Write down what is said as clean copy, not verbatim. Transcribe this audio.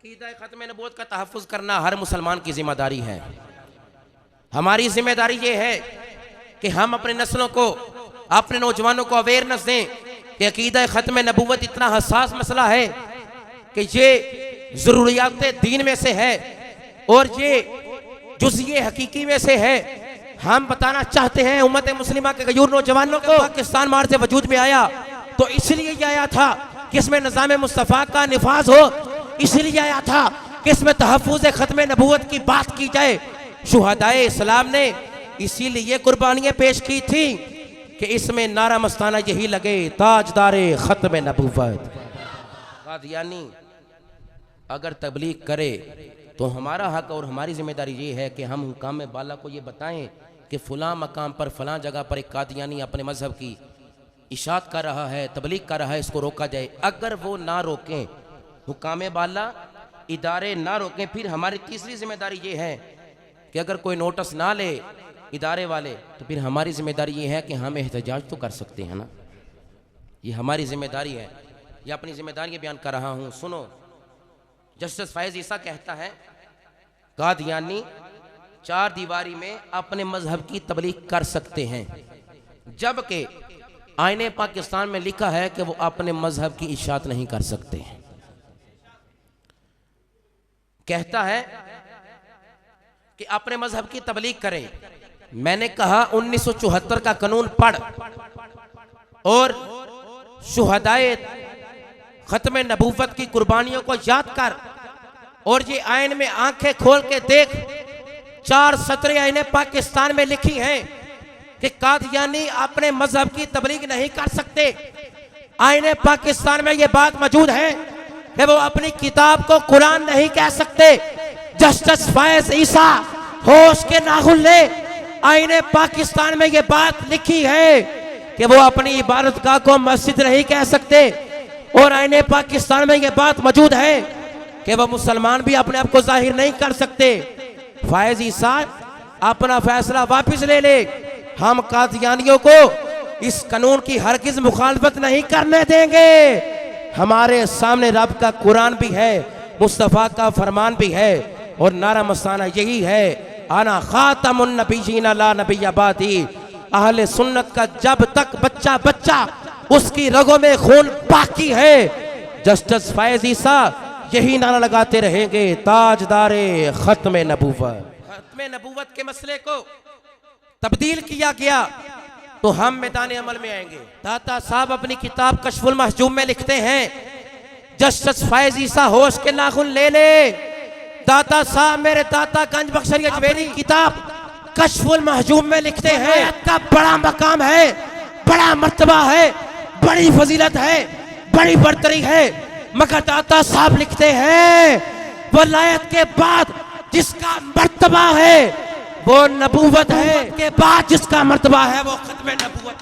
अकीदा खत्म नबूवत का तहफ़्फ़ुज़ करना हर मुसलमान की जिम्मेदारी है। हमारी जिम्मेदारी ये है कि हम अपने नस्लों को, अपने नौजवानों को अवेयरनेस दें कि अकीदा खत्म नबूवत इतना हसास मसला है कि ये ज़रूरियात दीन में से है और ये जुज़्ए हकीकी में से है। हम बताना चाहते हैं उम्मत मुस्लिमा के गयूर नौजवानों को, पाकिस्तान मार से वजूद में आया तो इसलिए ये आया था कि इसमें निज़ाम मुस्तफ़ा का निफाज हो, इसलिए आया था कि इसमें तहफ़्फ़ुज़ खत्म नबूवत की बात की जाए। शुहदाए इस्लाम ने इसीलिए कुर्बानियाँ पेश की थी कि इसमें नारा मस्ताना यही लगे, ताजदारे खत्म नबूवत। कादियानी अगर तबलीग करे तो हमारा हक और हमारी जिम्मेदारी ये है कि हम हुकाम बाला को ये बताएं कि फ़लाँ मकाम पर फ़लाँ जगह पर एक कादियानी अपने मज़हब की इशात कर रहा है, तबलीग कर रहा है, इसको रोका जाए। अगर वो ना रोकें, हुकाम बाला इदारे ना रोकें, फिर हमारी तीसरी जिम्मेदारी ये है कि अगर कोई नोटिस ना ले इदारे वाले तो फिर हमारी जिम्मेदारी ये है कि हम एहतजाज तो कर सकते हैं ना, ये हमारी जिम्मेदारी है। ये अपनी जिम्मेदारी बयान कर रहा हूँ, सुनो। जस्टिस फैज़ ईसा कहता है कादियानी चार दीवारी में अपने मजहब की तबलीग कर सकते हैं, जबकि आईने पाकिस्तान में लिखा है कि वो अपने मजहब की इशात नहीं कर सकते हैं। कहता है कि अपने मजहब की तबलीग करें। मैंने कहा 1974 का कानून पढ़ और शुहदाए खत्म नबूवत की कुर्बानियों को याद कर और ये आइन में आंखें खोल के देख। 4 सतरें आइने पाकिस्तान में लिखी हैं कि कादियानी अपने मजहब की तबलीग नहीं कर सकते। आइने पाकिस्तान में ये बात मौजूद है कि वो अपनी किताब को कुरान नहीं कह सकते। जस्टिस फैज़ ईसा होश के नाखुन ले, आइने पाकिस्तान में ये बात लिखी है कि वो अपनी इबादतगाह को मस्जिद नहीं कह सकते और आइने पाकिस्तान में ये बात मौजूद है कि वो मुसलमान भी अपने आप को जाहिर नहीं कर सकते। फैज़ ईसा अपना फैसला वापस ले ले। हम कादियानियों को इस कानून की हरगिज़ मुखालफत नहीं करने देंगे। हमारे सामने रब का कुरान भी है, मुस्तफ़ा का फरमान भी है और नारा मस्ताना यही है, आना खातमुन नबिय्यीन ला नबिय्य बादी। अहले सुन्नत का जब तक बच्चा बच्चा उसकी रगों में खून बाकी है, जस्टिस फैज़ ईसा यही नारा लगाते रहेंगे, ताजदारे खत्म नबूवत। खत्म नबूवत के मसले को तब्दील किया गया तो हम मैदान अमल में आएंगे। दाता साहब अपनी किताब कश्फुल महजूम में लिखते हैं, जस्टिस फैज़ ईसा होश के नाखुन ले ले। दाता साहब मेरे दाता गंज बख्शरी अजमेरी किताब कश्फुल महजूम में लिखते हैं, का बड़ा मकाम है, बड़ा मर्तबा है, बड़ी फजीलत है, बड़ी बरतरी है, मगर दाता साहब लिखते हैं वो लायत के बाद जिसका मर्तबा है वो नबूवत है, के बाद जिसका मर्तबा है वो खत्म नबूवत।